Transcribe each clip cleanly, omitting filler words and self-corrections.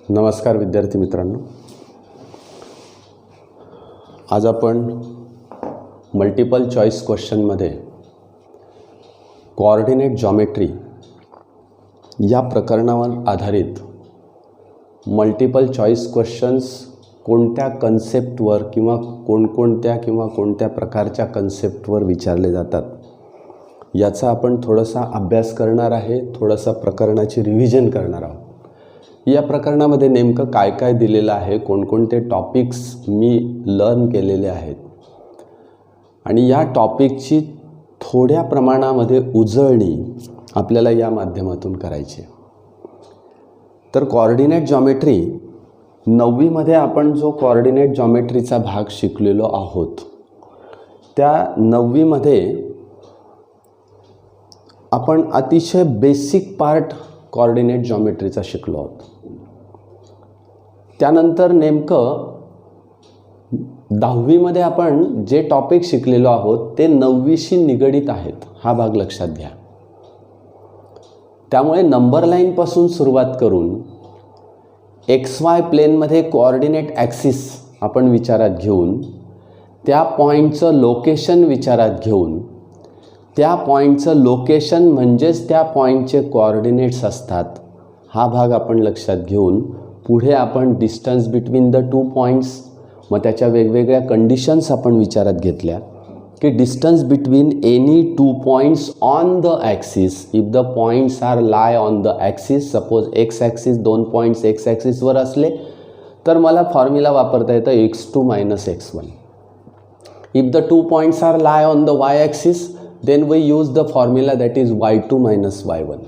नमस्कार विद्यार्थी मित्रांनो, आज आपण मल्टिपल चॉईस क्वेश्चनमध्ये कोऑर्डिनेट जॉमेट्री या प्रकरणावर आधारित मल्टिपल चॉईस क्वेश्चन्स कोणत्या कन्सेप्टवर किंवा कोणत्या प्रकारच्या कन्सेप्टवर विचारले जातात याचा आपण थोडासा अभ्यास करणार आहे, थोडासा प्रकरणाची रिव्हिजन करणार आहोत। या प्रकरणामध्ये नेमकं काय काय दिलेलं आहे, कोणकोणते टॉपिक्स मी लर्न केलेले आहेत आणि या टॉपिकची थोड्या प्रमाणामध्ये उजळणी आपल्याला या माध्यमातून करायची। तर कोऑर्डिनेट जॉमेट्री 9वी मध्ये आपण जो कोऑर्डिनेट जॉमेट्रीचा भाग शिकलेलो आहोत, त्या 9वी मध्ये आपण अतिशय बेसिक पार्ट कोऑर्डिनेट जॉमेट्रीचा शिकलो आहोत। त्यानंतर नेमकं 10वी मध्ये आपण जे टॉपिक शिकलेलो आहोत ते 9वीशी निगडित आहेत, हा भाग लक्षात घ्या। त्यामुळे नंबर लाईन पासून सुरुवात करून XY प्लेनमध्ये कोऑर्डिनेट ॲक्सिस आपण विचारात घेऊन, त्या पॉईंटचं लोकेशन विचारात घेऊन, त्या पॉईंटचं लोकेशन म्हणजेच त्या पॉईंटचे कोऑर्डिनेट्स असतात, हा भाग आपण लक्षात घेऊन पुढे आपण distance between the two points, मग त्याच्या वेगवेगळ्या कंडिशन्स आपण विचारात घेतल्या की distance between any two points on the axis, if the points are lie on the axis, suppose x axis, दोन पॉईंट्स एक्स ॲक्सिसवर असले तर मला फॉर्म्युला वापरता येतं x2 - x1. If the two points are lie on the y axis, then we use the formula that is y2 - y1.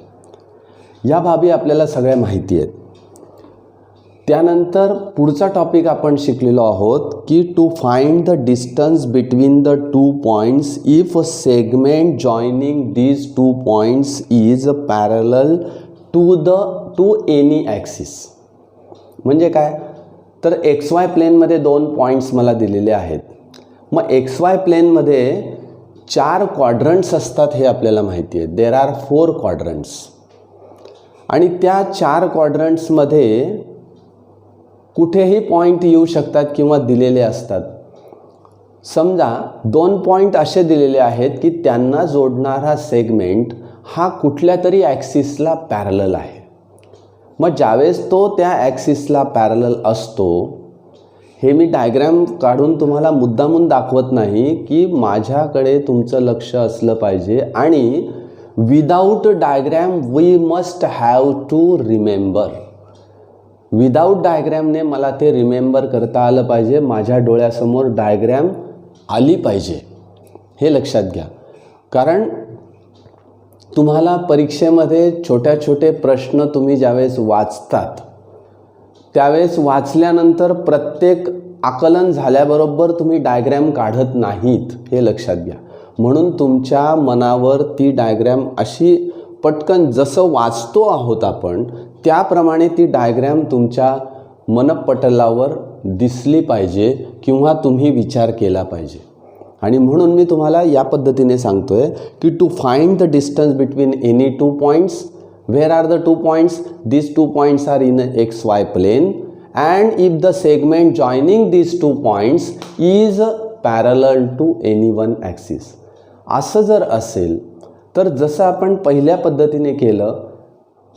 या बाबी आपल्याला सगळ्या माहिती आहेत। त्यानंतर पुढचा टॉपिक आपण शिकलेलो आहोत की to find the distance between the two points if a segment joining these two points is parallel to any axis. म्हणजे काय, तर XY प्लेनमध्ये दोन पॉईंट्स मला दिलेले आहेत। मग XY प्लेनमध्ये 4 क्वाड्रंट्स असतात हे आपल्याला माहिती आहे। देर आर 4 क्वाड्रंट्स आणि त्या 4 क्वाड्रंट्समध्ये कुठेही पॉईंट येऊ शकतात किंवा दिलेले असतात। समजा 2 पॉईंट असे दिलेले आहेत की त्यांना जोडणारा सेगमेंट हा कुठल्या तरी ॲक्सिसला पॅरलल आहे। मग ज्यावेळेस तो त्या ॲक्सिसला पॅरलल असतो, हे मी डायग्रॅम काढून तुम्हाला मुद्दामून दाखवत नाही की माझ्याकडे तुमचं लक्ष असलं पाहिजे आणि without diagram we must have to remember. Without डायग्रॅमने मला ते रिमेंबर करता आलं पाहिजे, माझ्या डोळ्यासमोर डायग्रॅम आली पाहिजे, हे लक्षात घ्या। कारण तुम्हाला परीक्षेमध्ये छोटे प्रश्न तुम्ही ज्यावेळेस वाचतात त्यावेळेस वाचल्यानंतर प्रत्येक आकलन झाल्याबरोबर तुम्ही डायग्रॅम काढत नाहीत, हे लक्षात घ्या। म्हणून तुमच्या मनावर ती डायग्रॅम अशी पटकन जसं वाचतो आहोत आपण त्याप्रमाणे ती डायग्रॅम तुमच्या मनपटलावर दिसली पाहिजे किंवा तुम्ही विचार केला पाहिजे। आणि म्हणून मी तुम्हाला या पद्धतीने सांगतोय की to find the distance between any two points, where are the 2 points? These 2 points are in XY plane and if the segment joining these 2 points is parallel to any one axis. असं जर असेल तर जसं आपण पहिल्या पद्धतीने केलं,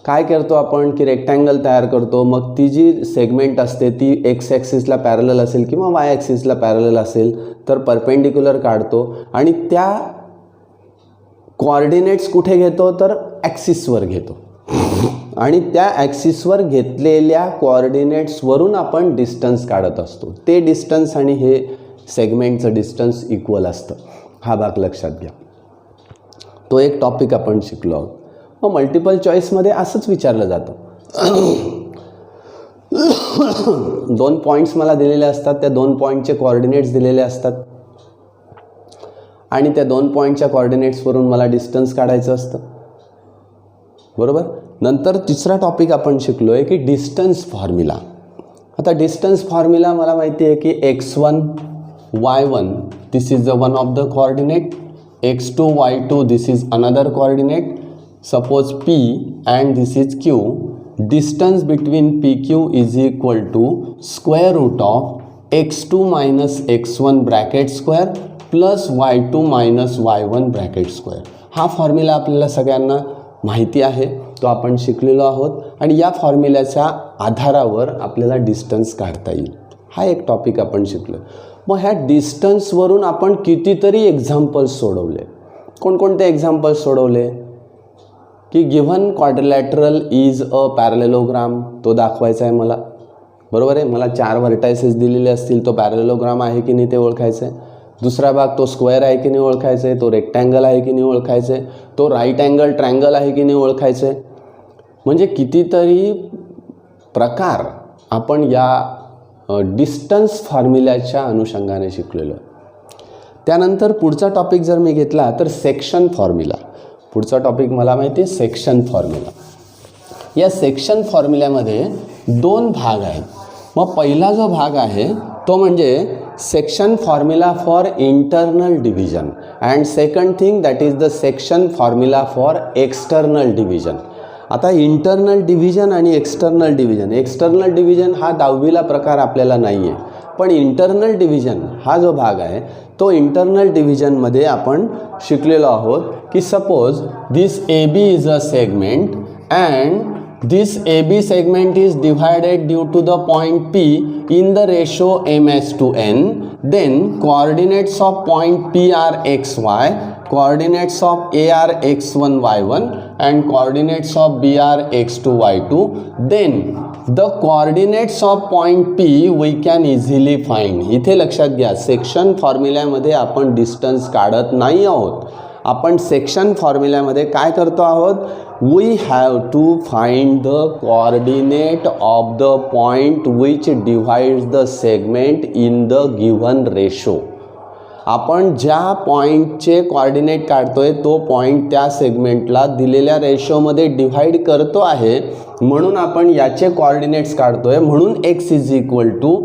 काय करतो आपण की रेक्टँगल तयार करतो, मग ती जी सेगमेंट असते ती एक्स ॲक्सिसला पॅरलल असेल किंवा वाय ॲक्सिसला पॅरलल असेल तर परपेंडिक्युलर काढतो आणि त्या कोऑर्डिनेट्स कुठे घेतो तर ॲक्सिसवर घेतो आणि त्या ॲक्सिसवर घेतलेल्या कोऑर्डिनेट्सवरून आपण डिस्टन्स काढत असतो। ते डिस्टन्स आणि हे सेगमेंटचं डिस्टन्स इक्वल असतं, हा भाग लक्षात घ्या। तो एक टॉपिक आपण शिकलो आहोत। मग मल्टिपल चॉईसमध्ये असंच विचारलं जातं। 2 पॉईंट्स मला दिलेले असतात, त्या 2 पॉईंटचे कोऑर्डिनेट्स दिलेले असतात आणि त्या 2 पॉईंटच्या कोऑर्डिनेट्सवरून मला डिस्टन्स काढायचं असतं, बरोबर। नंतर तिसरा टॉपिक आपण शिकलो आहे की डिस्टन्स फॉर्म्युला। आता डिस्टन्स फॉर्म्युला मला माहिती आहे की x1 y1 this is one of the coordinate, x2 y2 this is another coordinate, suppose p and this is q distance between PQ is equal to square root of x2 minus x1 bracket square plus y2 minus y1 bracket square. हा formula आपल्याला सगळ्यांना माहिती आहे, तो आपण शिकलेलो आहोत आणि या फॉर्म्युल्याच्या आधारावर आपल्याला डिस्टन्स काढता येईल. हा एक टॉपिक आपण शिकलो. मग ह्या डिस्टन्सवरून आपण कितीतरी एक्झाम्पल्स सोडवले. कोणकोणते एक्झाम्पल्स सोडवले की given quadrilateral is a parallelogram, तो दाखवायचा आहे मला, बरोबर आहे. मला 4 व्हर्टायसेस दिलेले असतील, तो पॅरलेलोग्राम आहे की नाही ते ओळखायचं आहे. दुसरा भाग तो स्क्वेअर आहे की नाही ओळखायचं आहे, तो रेक्टँगल आहे की नाही ओळखायचं आहे, तो राईट अँगल ट्रायंगल आहे की नाही ओळखायचं आहे. म्हणजे कितीतरी प्रकार आपण या डिस्टन्स फॉर्म्युल्याच्या अनुषंगाने शिकलेलो. त्यानंतर पुढचा टॉपिक जर मी घेतला तर सेक्शन फॉर्म्युला. पुढचा टॉपिक मला माहिती आहे सेक्शन फॉर्म्युला. या सेक्शन फॉर्म्युल्यामध्ये 2 भाग आहेत. मग पहिला जो भाग आहे तो म्हणजे section formula for internal division and second thing that is the section formula for external division. आता इंटरनल डिव्हिजन आणि एक्सटर्नल डिव्हिजन हा 10वीला प्रकार आपल्याला नाही आहे, पण इंटरनल डिव्हिजन हा जो भाग आहे तो इंटरनल डिव्हिजनमध्ये आपण शिकलेलो आहोत की suppose this AB is a segment and this AB segment is divided due to the point P in the ratio m/n. Then coordinates of point P are xy, coordinates of A are x1 y1 and coordinates of B are x2 y2. Then the coordinates of point P we can easily find. इथे लक्षात घ्या, section फॉर्म्युल्यामध्ये आपण distance काढत नाही आहोत. आपण section फॉर्म्युल्यामध्ये काय करतो आहोत, we have to find the coordinate of the point which divides the segment in the given ratio. आपण ज्या पॉईंटचे कोऑर्डिनेट काढतोय तो पॉईंट त्या सेगमेंटला दिलेल्या रेशोमध्ये डिव्हाइड करतो आहे, म्हणून आपण याचे कोऑर्डिनेट्स काढतोय. म्हणून x is equal to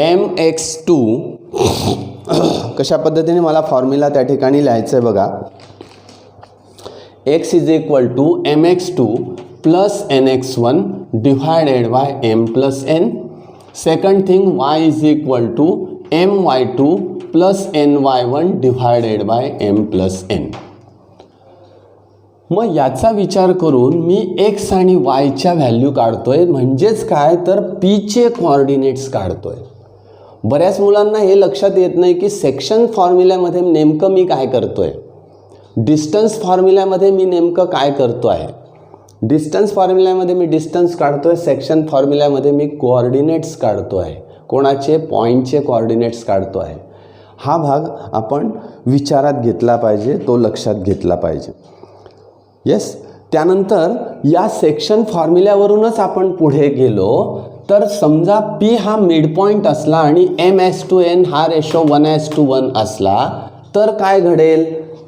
mx2. कशा पद्धतीने मला फॉर्म्युला त्या ठिकाणी लिहायचं आहे बघा. x is equal to mx2 plus nx1 divided by m plus n. Second thing y is equal to my2 plus ny1 divided by m plus n. मग याचा विचार करून मी x आणि yच्या व्हॅल्यू काढतोय, म्हणजेच काय तर पीचे कोऑर्डिनेट्स काढतोय. बऱ्याच मुलांना हे लक्षात येत नाही की सेक्शन फॉर्म्युल्यामध्ये नेमकं मी काय करतोय, डिस्टन्स फॉर्म्युल्यामध्ये मी नेमकं काय करतो आहे. डिस्टन्स फॉर्म्युल्यामध्ये मी डिस्टन्स काढतोय, सेक्शन फॉर्म्युल्यामध्ये मी कोऑर्डिनेट्स काढतो आहे. कोणाचे, पॉईंटचे कोऑर्डिनेट्स काढतो आहे. हा भाग आपण विचारात घेतला पाहिजे, तो लक्षात घेतला पाहिजे. येस. त्यानंतर या सेक्शन फॉर्म्युल्यावरूनच आपण पुढे गेलो तर समजा P हा मिड पॉईंट असला आणि m/n हा रेशो 1:1 असला तर काय घडेल,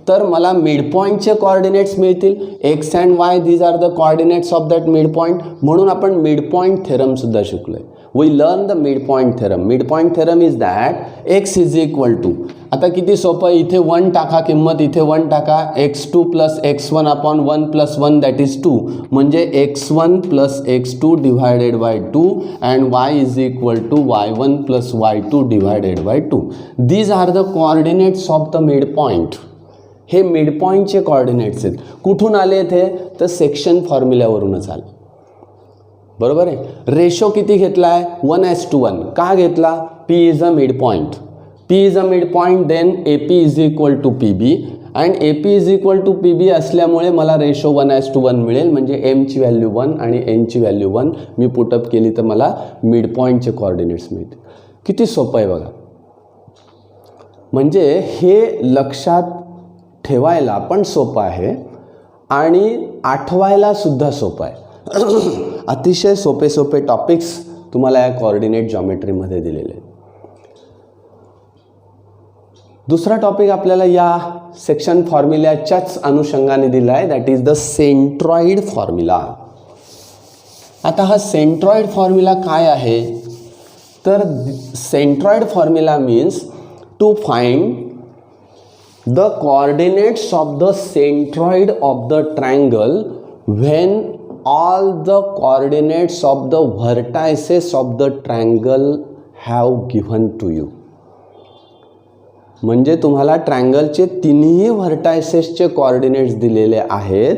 तर मला मिड पॉईंटचे कोऑर्डिनेट्स मिळतील. x and y these are the coordinates of that mid point. म्हणून आपण मिड पॉईंट थेरमसुद्धा शिकलोय. We learn the mid point theorem. Mid point theorem is that x is equal to, आता किती सोपं, इथे 1 टाका किंमत, इथे 1 टाका, x2 plus x1 upon 1 plus 1 that is 2, म्हणजे x1 plus x2 divided by 2 and y is equal to y1 plus y2 divided by 2. These are the coordinates of the mid point. हे मिड पॉईंटचे coordinates आहेत. कुठून आले ते, तर section फॉर्म्युल्यावरूनच आले. बरोबर आहे. रेशो किती घेतला आहे, 1:1. का घेतला, P is a mid point. P is a midpoint, then AP is equal to PB and AP is equal to PB असल्यामुळे मला रेशो 1:1 मिळेल. म्हणजे m ची व्हॅल्यू 1 आणि n ची व्हॅल्यू 1 मी पुटअप केली तर मला मिड पॉईंटचे कोऑर्डिनेट्स मिळतील. किती सोपं आहे बघा. म्हणजे हे लक्षात ठेवायला पण सोपं आहे आणि आठवायला सुद्धा सोपं आहे. अतिशय सोपे टॉपिक्स तुम्हाला या कोऑर्डिनेट जॉमेट्रीमध्ये दिलेले आहेत. दुसरा टॉपिक आपल्याला या सेक्शन फॉर्म्युल्याच्याच अनुषंगाने दिला आहे, that is the centroid formula. आता हा सेंट्रॉइड फॉर्म्युला काय आहे, तर centroid formula means to find the coordinates of the centroid of the triangle when all the coordinates of the vertices of the triangle have given to you. म्हणजे तुम्हाला ट्रायंगलचे तिन्ही व्हर्टायसेसचे coordinates दिलेले आहेत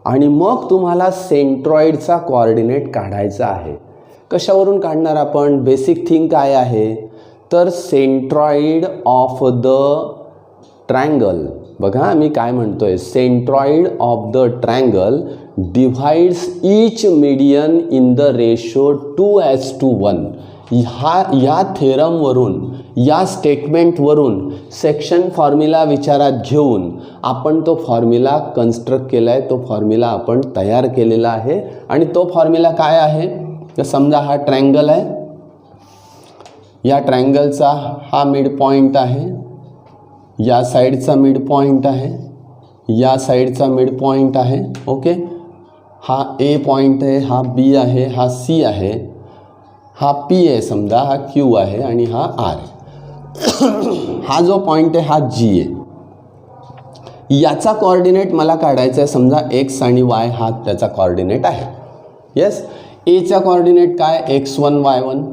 आणि मग तुम्हाला सेंट्रॉइडचा कोऑर्डिनेट काढायचा आहे. कशावरून काढणार आपण? बेसिक थिंग काय आहे तर सेंट्रॉइड ऑफ द ट्रायंगल. बघा मी काय म्हणतोय, centroid of the triangle divides each median in the ratio 2:1. या थेरमवरून, या स्टेटमेंटवरून सेक्शन फॉर्म्युला विचारात घेऊन आपण तो फॉर्म्युला कन्स्ट्रक्ट केला आहे, तो फॉर्म्युला आपण तयार केलेला आहे. आणि तो फॉर्म्युला काय आहे तर समजा हा ट्रायंगल आहे, या ट्रायंगलचा हा मिड पॉईंट आहे, या साईडचा मिड पॉईंट आहे, या साईडचा मिड पॉईंट आहे. ओके, हा ए पॉईंट आहे, हा बी आहे, हा सी आहे, हा पी आहे समजा, हा क्यू आहे आणि हा आर आहे. हा जो पॉईंट आहे हा जी आहे. याचा कोऑर्डिनेट मला काढायचा आहे. समजा एक्स आणि वाय हा त्याचा कोऑर्डिनेट आहे. येस, एचा कोऑर्डिनेट काय x1 y1,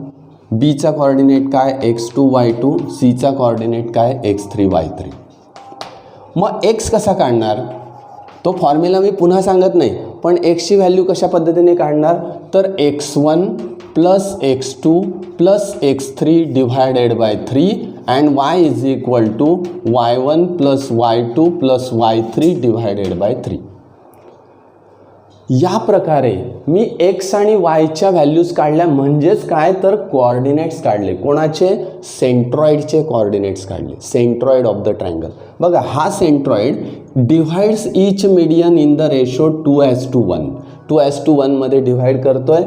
बीचा कोऑर्डिनेट काय x2 y2, सीचा कोऑर्डिनेट काय x3 y3. मग एक्स कसा काढणार तो फॉर्म्युला मी पुन्हा सांगत नाही, पण एक्सची व्हॅल्यू कशा पद्धतीने काढणार तर x1 plus x2 plus x3 divided by 3 and y is equal to y1 plus y2 plus y3 divided by 3. या प्रकारे मी एक्स आणि वायच्या व्हॅल्यूज काढल्या. म्हणजेच काय तर कोऑर्डिनेट्स काढले. कोणाचे? सेंट्रॉइडचे कोऑर्डिनेट्स काढले, सेंट्रॉइड ऑफ द ट्रायंगल. बघा हा centroid divides each median in the ratio 2:1. 2:1 मध्ये डिव्हाइड करतोय.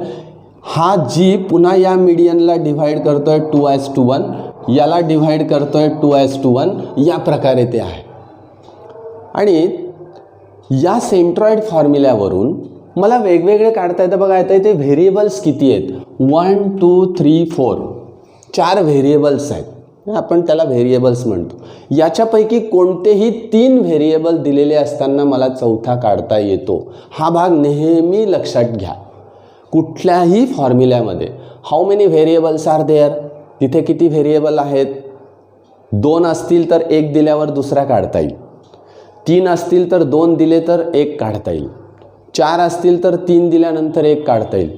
हा जी पुन्हा या मीडियनला डिव्हाइड करतोय 2:1, याला डिव्हाइड करतोय 2:1. या प्रकारे ते आहे. आणि या सेंट्रॉइड फॉर्म्युल्यावरून मला वेगवेगळे काढता येतं. बघा येतं ते व्हेरिएबल्स किती आहेत 1 2 3 4, 4 व्हेरिएबल्स आहेत. आपण त्याला व्हेरिएबल्स म्हणतो. याच्यापैकी कोणतेही 3 व्हेरिएबल दिलेले असताना मला चौथा काढता येतो. हा भाग नेहमी लक्षात घ्या कुठल्याही फॉर्म्युल्यामध्ये. How many variables are there, तिथे किती व्हेरिएबल आहेत. 2 असतील तर 1 दिल्यावर दुसरा काढता येईल. 3 असतील तर 2 दिले तर 1 काढता येईल. 4 असतील तर 3 दिल्यानंतर 1 काढता येईल.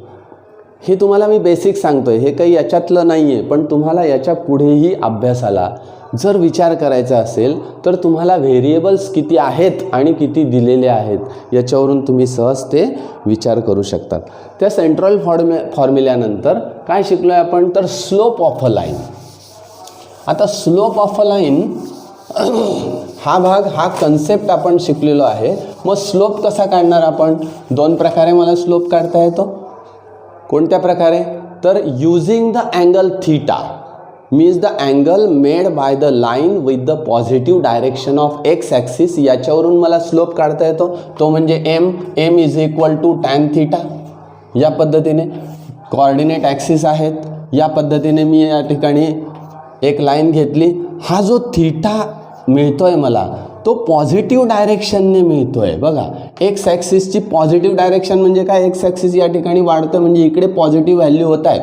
हे तुम्हाला मी बेसिक सांगतोय, हे काही याच्यातलं नाही आहे. पण तुम्हाला याच्या पुढेही अभ्यासाला जर विचार करायचा असेल तर तुम्हाला व्हेरिएबल्स किती आहेत आणि किती दिलेले आहेत याच्यावरून तुम्ही सहज ते विचार करू शकतात. त्या सेंट्रल फॉर्म्युल्यानंतर काय शिकलो आहे आपण तर स्लोप ऑफ अ लाईन. आता स्लोप ऑफ अ लाईन हा भाग, हा कन्सेप्ट आपण शिकलेलो आहे. मग स्लोप कसा काढणार आपण? 2 प्रकारे मला स्लोप काढता येतो. कोणत्या प्रकारे तर using the angle theta means the angle made by the line with the positive direction of x axis. याच्यावरून मला स्लोप काढता येतो. तो म्हणजे m is equal to tan theta. या पद्धतीने कोऑर्डिनेट ॲक्सिस आहेत. या पद्धतीने मी या ठिकाणी एक लाईन घेतली. हा जो थीटा मिळतोय मला तो पॉझिटिव्ह डायरेक्शनने मिळतोय. बघा एक्स ॲक्सिसची पॉझिटिव्ह डायरेक्शन म्हणजे काय, एक्स ॲक्सिस या ठिकाणी वाढतं म्हणजे इकडे पॉझिटिव्ह व्हॅल्यू होत आहेत.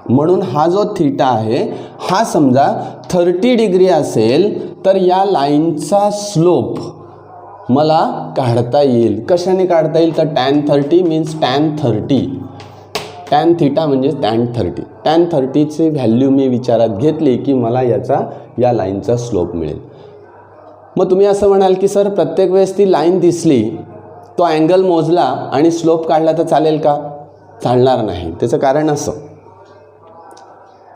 म्हणून हा जो थीटा आहे हा समजा 30 डिग्री असेल तर या लाईनचा स्लोप मला काढता येईल. कशाने काढता येईल तर tan 30 means tan 30. Tan theta म्हणजे टॅन 30. टॅन 30ची व्हॅल्यू मी विचारात घेतली की मला या लाईनचा स्लोप मिळेल. मग तुम्ही असं म्हणाल की सर प्रत्येक वेळेस ती लाईन दिसली तो अँगल मोजला आणि स्लोप काढला तर चालेल का? चालणार नाही. त्याचं कारण असं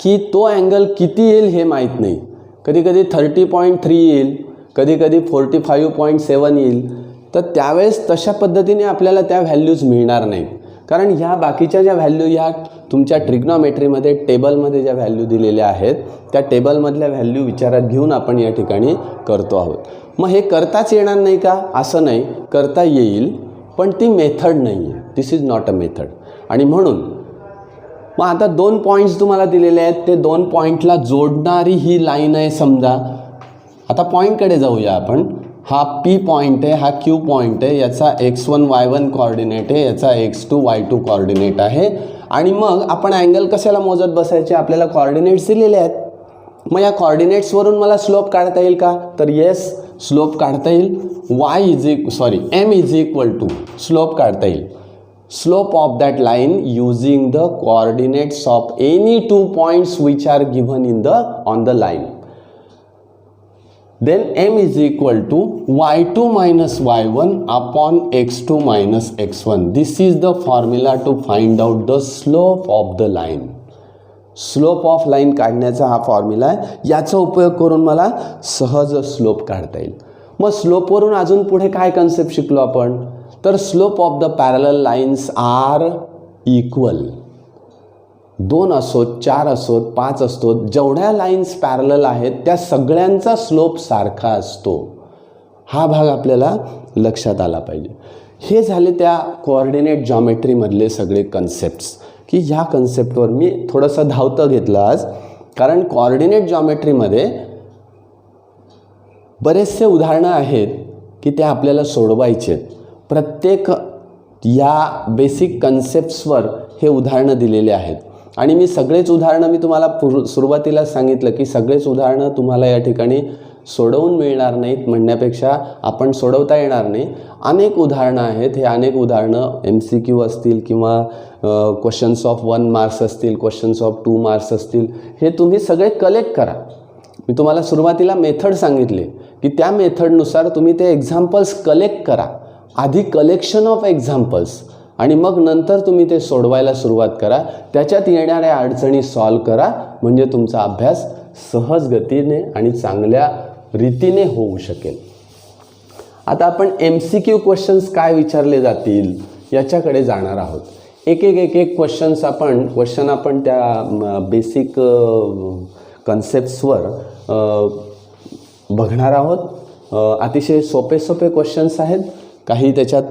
की तो अँगल किती येईल हे माहीत नाही. कधी कधी 30.3 येईल, कधी कधी 45.7 येईल. तर त्यावेळेस तशा पद्धतीने आपल्याला त्या व्हॅल्यूज मिळणार नाहीत. कारण ह्या बाकीच्या ज्या व्हॅल्यू या तुमच्या ट्रिग्नॉमेट्रीमध्ये टेबलमध्ये ज्या व्हॅल्यू दिलेल्या आहेत त्या टेबलमधल्या व्हॅल्यू विचारात घेऊन आपण या ठिकाणी करतो आहोत. मग हे करताच येणार नाही का? असं नाही, करता येईल पण ती मेथड नाही आहे. दिस इज नॉट अ मेथड. आणि म्हणून मग आता 2 पॉईंट्स तुम्हाला दिलेले आहेत. ते 2 पॉईंटला जोडणारी ही लाईन आहे समजा. आता पॉईंटकडे जाऊया आपण. हा P पॉईंट आहे, हा Q पॉईंट आहे, याचा x1 y1 कोऑर्डिनेट आहे, याचा x2 y2 कोऑर्डिनेट आहे. आणि मग आपण अँगल कशाला मोजत बसायचे, आपल्याला कोऑर्डिनेट्स दिलेले आहेत. मग या कोऑर्डिनेट्सवरून मला स्लोप काढता येईल का, तर येस स्लोप काढता येईल. m is equal to slope काढता येईल. Slope of that line using the coordinates of any 2 points which are given on the line. Then m is equal to y2 minus y1 upon x2 minus x1. This is the formula to find out the slope of the line. Slope of line काढण्याचा हा formula आहे. याचा उपयोग करून मला सहज slope काढता येईल. मग स्लोपवरून अजून पुढे काय कन्सेप्ट शिकलो आपण, तर slope of the parallel lines are equal. 2 असोत, 4 असोत, 5 असतोत, जेवढ्या लाईन्स पॅरलल आहेत त्या सगळ्यांचा स्लोप सारखा असतो. हा भाग आपल्याला लक्षात आला पाहिजे. हे झाले त्या कोऑर्डिनेट जॉमेट्रीमधले सगळे कन्सेप्ट्स, की ह्या कन्सेप्टवर मी थोडंसं धावतं घेतलं आज, कारण कोऑर्डिनेट जॉमेट्रीमध्ये बरेचसे उदाहरणं आहेत की ते आपल्याला सोडवायचे आहेत. प्रत्येक या बेसिक कन्सेप्ट्सवर हे उदाहरणं दिलेले आहेत. आणि मी सगळेच उदाहरणं मी तुम्हाला सुरुवातीला सांगितलं की सगळेच उदाहरणं तुम्हाला या ठिकाणी सोडवून मिळणार नाहीत, म्हणण्यापेक्षा आपण सोडवता येणार नाही. अनेक उदाहरणं आहेत. हे अनेक उदाहरणं MCQ असतील किंवा क्वेश्चन्स ऑफ 1 मार्क्स असतील, क्वेश्चन्स ऑफ 2 मार्क्स असतील, हे तुम्ही सगळे कलेक्ट करा. मी तुम्हाला सुरुवातीला मेथड सांगितले की त्या मेथडनुसार तुम्ही ते एक्झाम्पल्स कलेक्ट करा. आधी कलेक्शन ऑफ एक्झाम्पल्स आणि मग नंतर तुम्ही ते सोडवायला सुरुवात करा. त्याच्यात येणाऱ्या अडचणी सॉल्व करा, म्हणजे तुमचा अभ्यास सहज गतीने आणि चांगल्या रीतीने होऊ शकेल. आता आपण MCQ क्वेश्चन्स काय विचारले जातील याच्याकडे जाणार आहोत. एक एक क्वेश्चन आपण त्या बेसिक कन्सेप्ट्सवर बघणार आहोत. अतिशय सोपे क्वेश्चन्स आहेत, काही त्याच्यात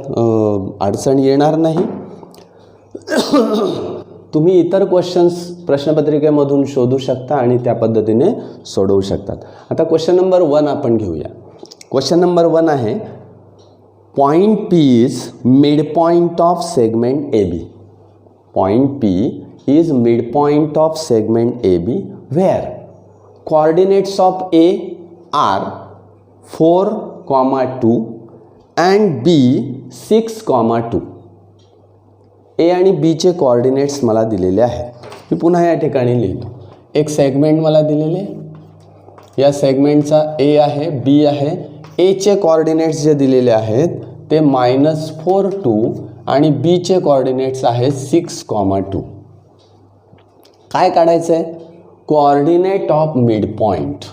अडचण येणार नाही. तुम्ही इतर क्वेश्चन्स प्रश्नपत्रिकेमधून शोधू शकता आणि त्या पद्धतीने सोडवू शकतात. आता क्वेश्चन नंबर 1 आपण घेऊया. क्वेश्चन नंबर 1 आहे, point P is mid point of segment AB. Point P is mid point of segment AB where coordinates of A are 4, 2 and B 6, 2. ए आणि बीचे कोऑर्डिनेट्स मला दिलेले आहेत. मी पुन्हा या ठिकाणी लिहितो. एक सेगमेंट मला दिलेले, या सेगमेंटचा ए आहे, बी आहे. एचे कोऑर्डिनेट्स जे दिलेले आहेत ते -4, 2 आणि बीचे कोऑर्डिनेट्स आहेत 6, 2. काय काढायचं आहे, कोऑर्डिनेट ऑफ मिड पॉईंट.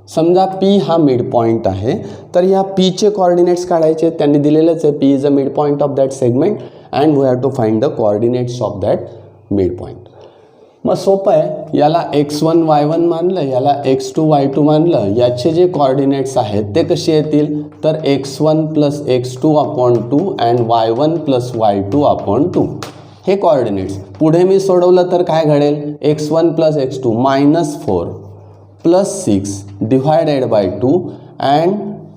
समजा P हा मिड पॉईंट आहे, तर या Pचे कोऑर्डिनेट्स काढायचे. त्यांनी दिलेलेच आहे, P is a mid point of that segment and we have to find the coordinates of that mid point. मग सोपं आहे. याला x1 y1 मानलं, याला x2 y2 मानलं. याचे जे कोऑर्डिनेट्स आहेत ते कसे येतील, तर x1 + x2/2 and y1 + y2/2 हे कोऑर्डिनेट्स. पुढे मी सोडवलं तर काय घडेल, x1 + x2 -4 + 6 divided by 2 and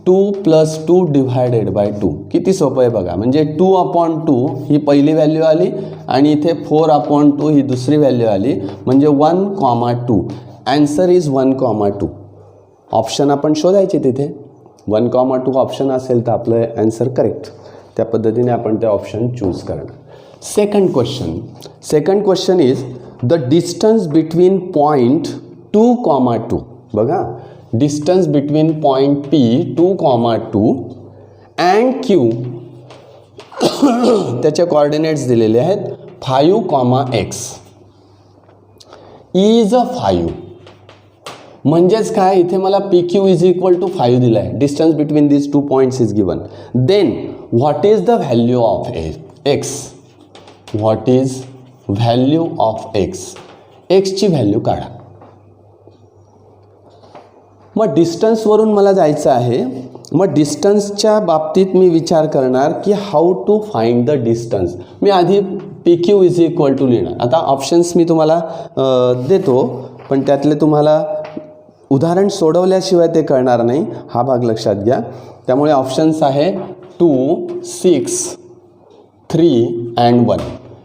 2 + 2 divided by 2. किती सोपं आहे बघा. म्हणजे 2/2 ही पहिली व्हॅल्यू आली आणि इथे 4/2 ही दुसरी व्हॅल्यू आली, म्हणजे 1, 2. Answer is 1, 2. ऑप्शन आपण शोधायचे तिथे. 1, 2 ऑप्शन असेल तर आपलं ॲन्सर करेक्ट. त्या पद्धतीने आपण ते ऑप्शन चूज करणार. Second question is the distance between point 2, 2. बघा, distance between point P 2, 2 and Q त्याचे कोऑर्डिनेट्स दिलेले आहेत 5, x इज 5. म्हणजेच काय, इथे मला PQ इज इक्वल टू 5 दिला आहे. Distance between this 2 points is given. Then what is the value of x. What is value of x ची व्हॅल्यू काढा. मग डिस्टन्सवरून मला जायचं आहे. मग डिस्टन्सच्या बाबतीत मी विचार करणार की how to find the distance. मी आधी PQ इज इक्वल टू लिहिणार. आता ऑप्शन्स मी तुम्हाला देतो, पण त्यातले तुम्हाला उदाहरण सोडवल्याशिवाय ते कळणार नाही, हा भाग लक्षात घ्या. त्यामुळे ऑप्शन्स आहे 2, 6, 3 अँड 1.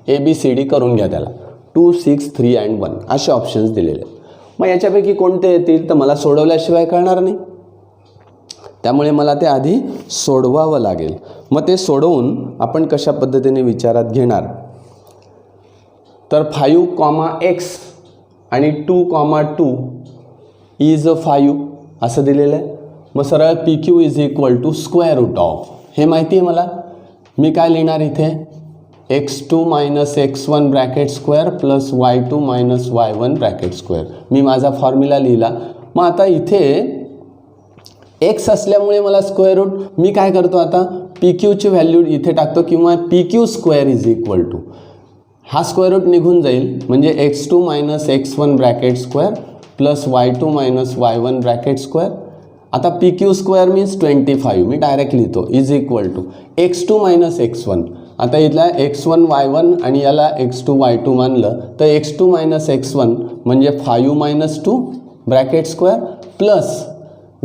ABCD करून घ्या त्याला. 2, 6, 3 अँड 1 असे ऑप्शन्स दिलेले. मग याच्यापैकी कोणते येतील तर मला सोडवल्याशिवाय कळणार नाही, त्यामुळे मला ते आधी सोडवावं लागेल. मग ते सोडवून आपण कशा पद्धतीने विचारात घेणार तर 5, x आणि 2, 2 इज 5 असं दिलेलं आहे. मग सरळ PQ is equal to square root of, हे माहिती आहे मला. मी काय लिहिणार इथे x2 minus x1 bracket square plus y2 minus y1 bracket square. मी माझा फॉर्म्युला लिहिला. मग आता इथे x असल्यामुळे मला स्क्वेअर रूट, मी काय करतो आता PQची व्हॅल्यू इथे टाकतो किंवा PQ square is equal to, हा स्क्वेअर रूट निघून जाईल म्हणजे x2 minus x1 bracket square plus y2 minus y1 bracket square. आता PQ स्क्वेअर मीन्स 25, मी डायरेक्ट लिहितो is equal to x2 minus x1. आता इथला x1 y1 आणि याला x2 y2 मानलं तर x2 मायनस x1 म्हणजे 5 minus 2 bracket square plus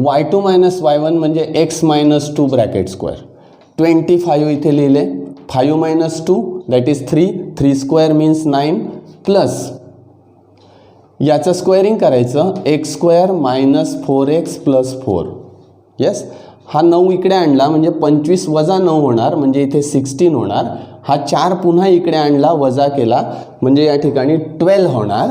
y2 minus y1 म्हणजे x मायनस 2 ब्रॅकेट स्क्वेअर. 25 इथे लिहिले, 5 minus 2 that is 3, 3 square means 9 plus याचं स्क्वेअरिंग करायचं x square minus 4x plus 4. Yes, हा 9 इकडे आणला म्हणजे 25 वजा 9 होणार म्हणजे इथे 16 होणार. हा 4 पुन्हा इकडे आणला वजा केला म्हणजे या ठिकाणी 12 होणार.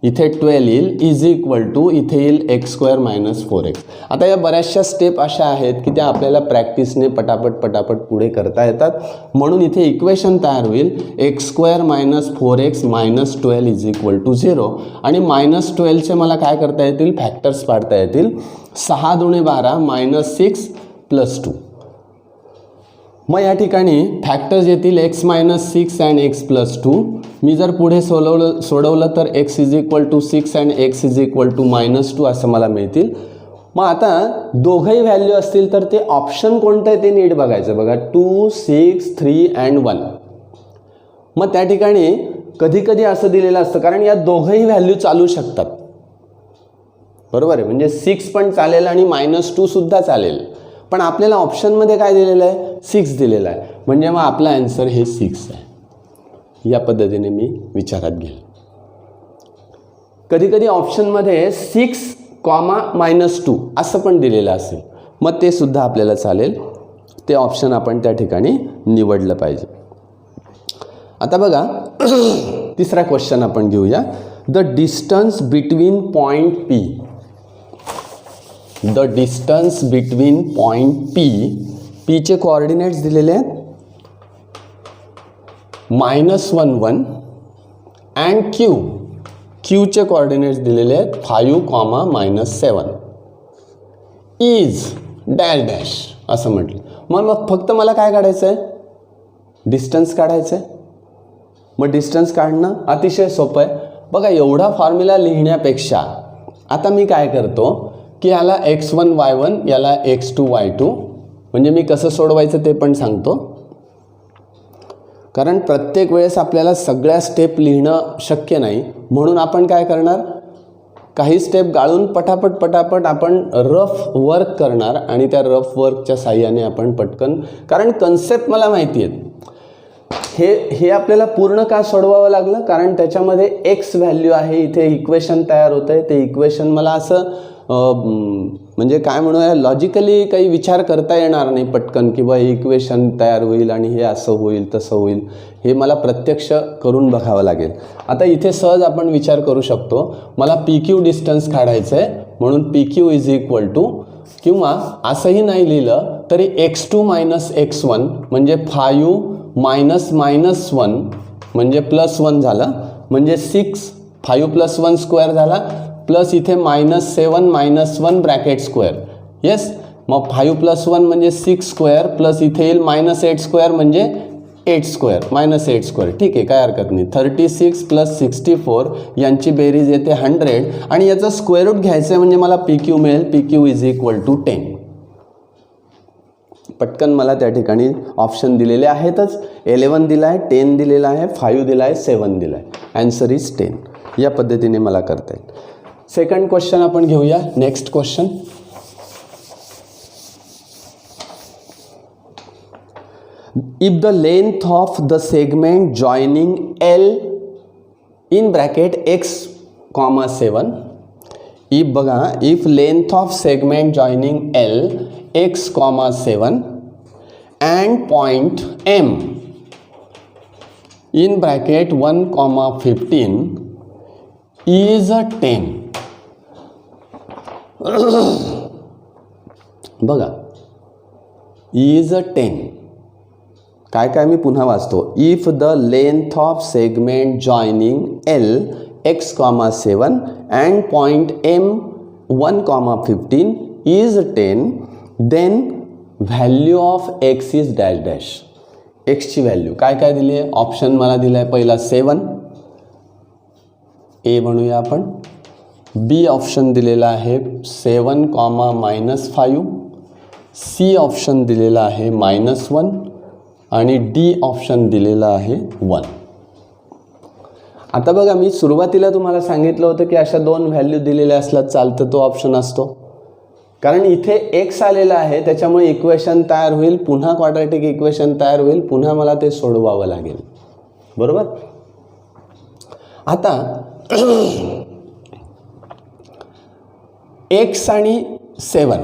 इथे 12 येईल इज इक्वल टू इथे येईल x स्क्वेअर मायनस 4x. आता या बऱ्याचशा स्टेप अशा आहेत की त्या आपल्याला प्रॅक्टिसने पटापट पुढे करता येतात. म्हणून इथे इक्वेशन तयार होईल x square minus 4x minus 12 is equal to 0. आणि मायनस 12चे मला काय करता येतील, फॅक्टर्स पाडता येतील. 6 दुणे 12 मायनस 6 प्लस 2. मग या ठिकाणी फॅक्टर्स येतील x minus 6 and x plus 2. मी जर पुढे सोडवलं तर x is equal to 6 and x is equal to minus 2 असं मला मिळतील. मग आता दोघंही व्हॅल्यू असतील तर ते ऑप्शन कोणतं आहे ते नीट बघायचं. बघा 2, 6, 3 अँड 1. मग त्या ठिकाणी कधी कधी असं दिलेलं असतं कारण या दोघंही व्हॅल्यू चालू शकतात, बरोबर आहे. म्हणजे 6 पण चालेल आणि मायनस 2 सुद्धा चालेल. पण आपल्याला ऑप्शनमध्ये काय दिलेलं आहे, 6 दिलेलं आहे. म्हणजे मग आपला आन्सर हे 6 आहे. या पद्धतीने मी विचारात घेईल. कधी कधी ऑप्शनमध्ये 6, मायनस 2 असं पण दिलेलं असेल, मग ते सुद्धा आपल्याला चालेल. ते ऑप्शन आपण त्या ठिकाणी निवडलं पाहिजे. आता बघा तिसरा क्वेश्चन आपण घेऊया. The distance between point P, the distance between point P चे कोऑर्डिनेट्स दिलेले आहेत -1, 1 अँड Qचे कोऑर्डिनेट्स दिलेले आहेत 5, -7 इज डॅश डॅश असं म्हटलं. मग फक्त मला काय काढायचं आहे, डिस्टन्स काढायचं आहे. मग डिस्टन्स काढणं अतिशय सोपं आहे. बघा एवढा फॉर्म्युला लिहिण्यापेक्षा आता मी काय करतो की याला x1 y1 याला x2 y2, म्हणजे मी कसं सोडवायचं ते पण सांगतो. कारण प्रत्येक वेळेस आपल्याला सगळ्या स्टेप लिहिणं शक्य नाही. म्हणून आपण काय करणार, काही स्टेप गाळून पटापट आपण रफ वर्क करणार आणि त्या रफ वर्कच्या साह्याने आपण पटकन, कारण कन्सेप्ट मला माहिती आहेत. हे आपल्याला पूर्ण का सोडवावं लागलं, कारण त्याच्यामध्ये x व्हॅल्यू आहे. इथे इक्वेशन तयार होतं आहे. ते इक्वेशन मला असं म्हणजे काय म्हणूया लॉजिकली काही विचार करता येणार नाही पटकन की बा इक्वेशन तयार होईल आणि हे असं होईल तसं होईल. हे मला प्रत्यक्ष करून बघावं लागेल. आता इथे सहज आपण विचार करू शकतो, मला PQ डिस्टन्स काढायचं आहे म्हणून PQ इज इक्वल टू, किंवा असंही नाही लिहिलं तरी x2 मायनस x1 म्हणजे 5 मायनस -1 म्हणजे +1 झालं, म्हणजे 6, 5 + 1 स्क्वेअर झाला, प्लस इथे -7 -1 ब्रॅकेट स्क्वेअर. येस, मग 5 + 1 म्हणजे 6 स्क्वेअर प्लस इथे येईल -8 स्क्वेअर म्हणजे 8 स्क्वेअर -8 स्क्वेअर. ठीक आहे, काय हरकत नाही. 36 + 64 यांची बेरीज येते 100 आणि याचा स्क्वेअर रूट घ्यायचं आहे म्हणजे मला PQ मिळेल. PQ is equal to 10. पटकन मला त्या ठिकाणी ऑप्शन दिलेले आहेतच. 11 दिला आहे, 10 दिलेला आहे, 5 दिला आहे, 7 दिला आहे. Answer is 10. या पद्धतीने मला करता येईल. सेकंड क्वेश्चन आपण घेऊया. Next question. If the length of the segment joining L in bracket x comma 7, if बघा, if length of segment joining L x comma 7 and point M in bracket 1 comma 15 is a 10. बघा, is a 10. काय काय मी पुन्हा वाचतो. If the length of segment joining L X comma 7 and point M 1 comma 15 is 10, then value of X is dash dash. एक्सची व्हॅल्यू काय काय दिली आहे. ऑप्शन मला दिला आहे पहिला 7, ए म्हणूया आपण. बी ऑप्शन दिलेला आहे 7 कॉमा -5. सी ऑप्शन दिलेला आहे -1 आणि डी ऑप्शन दिलेला आहे 1. आता बघा, मी सुरुवातीला तुम्हाला सांगितलं होतं की अशा 2 व्हॅल्यू दिलेल्या असल्यात चालतं तो ऑप्शन असतो. कारण इथे एक्स आलेला आहे त्याच्यामुळे इक्वेशन तयार होईल, पुन्हा क्वाड्रॅटिक इक्वेशन तयार होईल, पुन्हा मला ते सोडवावं लागेल. बरोबर. आता एक्स आणि 7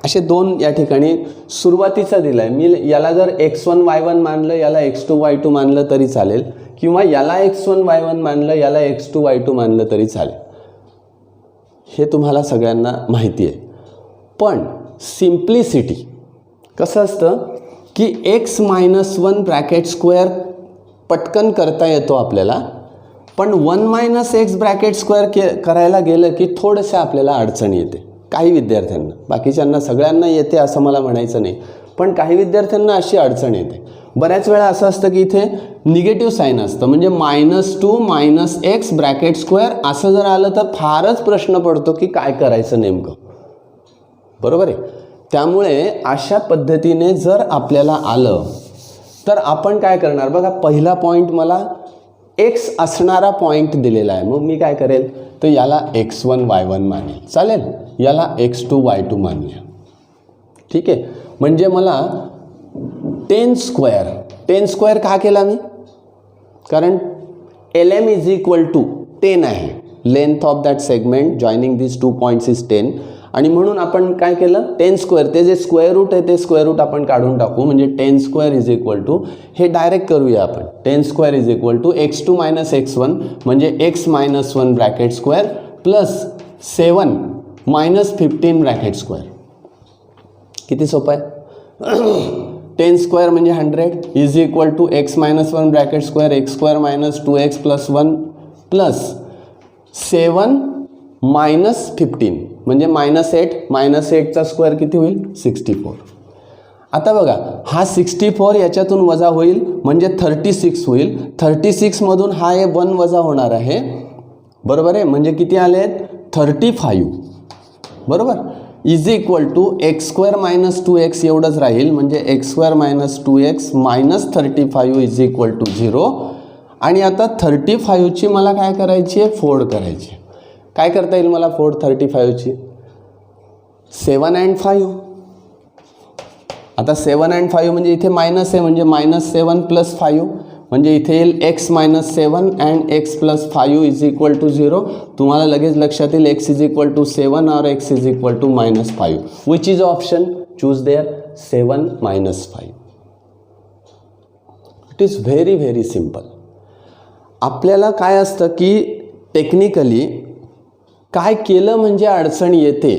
असे 2 या ठिकाणी सुरुवातीचा दिला आहे. मी याला जर x1 y1 मानलं, याला x2 y2 मानलं तरी चालेल, किंवा याला x1 y1 मानलं, याला x2 y2 मानलं तरी चालेल. हे तुम्हाला सगळ्यांना माहिती आहे. पण सिम्प्लिसिटी कसं असतं की x -1 ब्रॅकेट स्क्वेअर पटकन करता येतो आपल्याला, पण 1 - x ब्रॅकेट स्क्वेअर करायला गेलं की थोडंसं आपल्याला अडचण येते. काही विद्यार्थ्यांना, बाकीच्यांना सगळ्यांना येते असं मला म्हणायचं नाही, पण काही विद्यार्थ्यांना अशी अडचण येते. बऱ्याच वेळा असं असतं की इथे निगेटिव्ह साईन असतं, म्हणजे -2 - x ब्रॅकेट स्क्वेअर असं जर आलं तर फारच प्रश्न पडतो की काय करायचं नेमकं. बरोबर आहे. त्यामुळे अशा पद्धतीने जर आपल्याला आलं तर आपण काय करणार. बघा, पहिला पॉईंट मला x असणारा पॉईंट दिलेला आहे, मग मी काय करेल तर याला x1 y1 मानेल, चालेल. याला x2 y2 मानूया. ठीक आहे. म्हणजे मला 10 स्क्वेअर का केला मी, कारण LM = 10 आहे. Length of that segment joining this 2 points is 10, आणि म्हणून आपण काय केलं 10 स्क्वेअर, ते जे स्क्वेअर रूट आहे ते स्क्वेअर रूट आपण काढून टाकू. म्हणजे 10 स्क्वेअर = हे डायरेक्ट करूया आपण. 10 स्क्वेअर = x2 - x1 म्हणजे x -1 bracket square plus 7 - 15 bracket square. किती सोपं आहे. 10 स्क्वेअर म्हणजे 100 = x -1 bracket square x square - 2x + 1 plus 7 - 15 म्हणजे -8. -8चा स्क्वेअर किती होईल 64. आता बघा, हा 64 याच्यातून वजा होईल म्हणजे 36 होईल. 36 मधून हा 1 वजा होणार आहे. बरोबर आहे. म्हणजे किती आले आहेत 35. बरोबर. = x स्क्वेअर - 2x एवढंच राहील, म्हणजे x स्क्वेअर - 2x - 35 = 0. आणि आता 35ची मला काय करायची आहे, फोड करायची. काय करता येईल मला फोड 35ची. 7 and 5. आता 7 and 5 म्हणजे इथे मायनस आहे, म्हणजे -7 + 5 म्हणजे इथे येईल x - 7 and x + 5 = 0. तुम्हाला लगेच लक्षात येईल x = 7 or x = -5. Which is option choose there. 7 - 5. It is very very simple. आपल्याला काय असतं की टेक्निकली काय केलं म्हणजे अडचण येते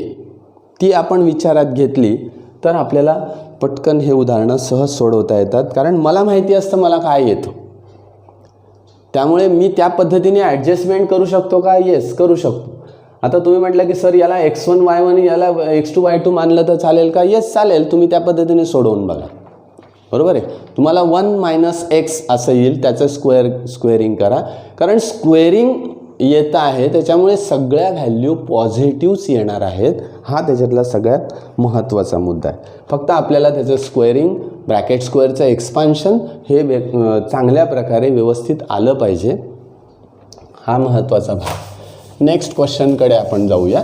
ती आपण विचारात घेतली तर आपल्याला पटकन हे उदाहरणं सहज सोडवता येतात. कारण मला माहिती असतं मला काय येतं, त्यामुळे मी त्या पद्धतीने ॲडजस्टमेंट करू शकतो का. येस, करू शकतो. आता तुम्ही म्हटलं की सर याला x1 y1 याला x2 y2 मानलं तर चालेल का. येस चालेल. तुम्ही त्या पद्धतीने सोडवून बघा. बरोबर आहे. तुम्हाला 1 - x असं येईल, त्याचं स्क्वेअरिंग करा. कारण स्क्वेअरिंग येत आहे त्याच्यामुळे सगळ्या व्हॅल्यू पॉझिटिव्हच येणार आहेत. हा त्याच्यातला सगळ्यात महत्त्वाचा मुद्दा आहे. फक्त आपल्याला त्याचं स्क्वेअरिंग, ब्रॅकेट स्क्वेअरचं एक्सपान्शन हे चांगल्या प्रकारे व्यवस्थित आलं पाहिजे. हा महत्त्वाचा भाग. नेक्स्ट क्वेश्चनकडे आपण जाऊया.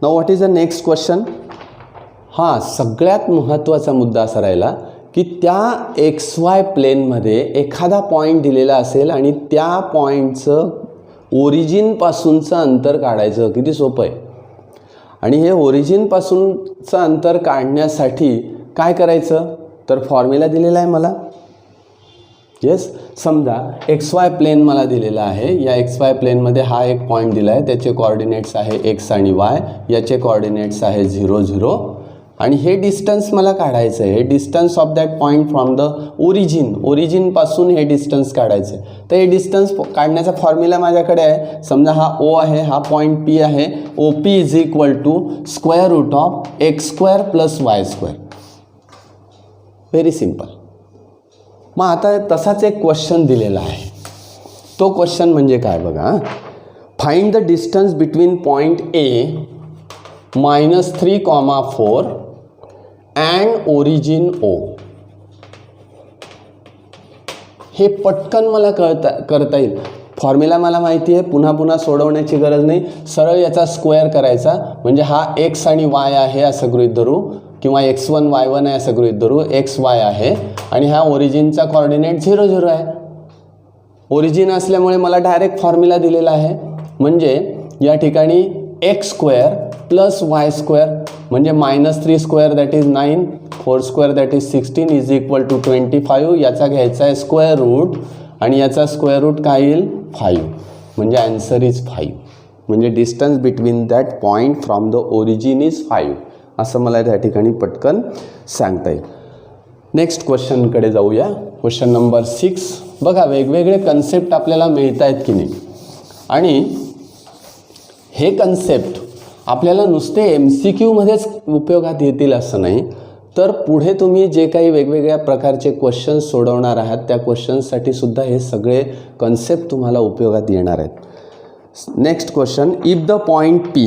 Now what is the next question. हां, सगळ्यात महत्त्वाचा मुद्दा असा राहिला की त्या XY प्लेनमध्ये एखादा पॉईंट दिलेला असेल आणि त्या पॉईंटचं ओरिजिनपासूनचं अंतर काढायचं. किती सोपं आहे. आणि हे ओरिजिनपासूनचं अंतर काढण्यासाठी काय करायचं, तर फॉर्म्युला दिलेला आहे मला. येस, समजा XY प्लेन मला दिलेला आहे. या XY प्लेनमध्ये हा एक पॉईंट दिला आहे, त्याचे कोऑर्डिनेट्स आहे x आणि y, याचे कोऑर्डिनेट्स आहे 0 0 आणि हे डिस्टन्स मला काढायचं आहे. हे distance of that point from the ओरिजिनपासून हे डिस्टन्स काढायचं आहे. तर हे डिस्टन्स काढण्याचा फॉर्म्युला माझ्याकडे आहे. समजा हा O आहे, हा पॉईंट P आहे. OP is equal to square root of x² plus y². Very simple. मग आता तसाच एक क्वेश्चन दिलेला आहे. तो क्वेश्चन म्हणजे काय बघा. Find the distance between point A -3,4 and origin O. हे पटकन मला करता येईल. फॉर्म्युला मला माहिती आहे, पुन्हा पुन्हा सोडवण्याची गरज नाही. सरळ याचा स्क्वेअर करायचा, म्हणजे हा x आणि y आहे असं गृहीत धरू, किंवा x1 y1 आहे असं गृहीत धरू. x y आहे आणि हा ओरिजिनचा कोऑर्डिनेट 0 0 आहे. ओरिजिन असल्यामुळे मला डायरेक्ट फॉर्म्युला दिलेला आहे, म्हणजे या ठिकाणी x² प्लस y² म्हणजे -3² that is 9, 4² that is 16 is equal to 25. याचा घ्यायचा आहे स्क्वेअर रूट आणि याचा स्क्वेअर रूट काय येईल 5, म्हणजे आन्सर इज 5. म्हणजे distance between that point from the origin is 5 असं मला त्या ठिकाणी पटकन सांगता येईल. नेक्स्ट क्वेश्चनकडे जाऊया. Question number 6. बघा, वेगवेगळे कन्सेप्ट आपल्याला मिळत आहेत की नाही. आणि हे कन्सेप्ट आपल्याला नुसते MCQमध्येच उपयोगात येतील असं नाही, तर पुढे तुम्ही जे काही वेगवेगळ्या प्रकारचे क्वेश्चन्स सोडवणार आहात त्या क्वेश्चन्ससाठी सुद्धा हे सगळे कन्सेप्ट तुम्हाला उपयोगात येणार आहेत. Next question. If the point P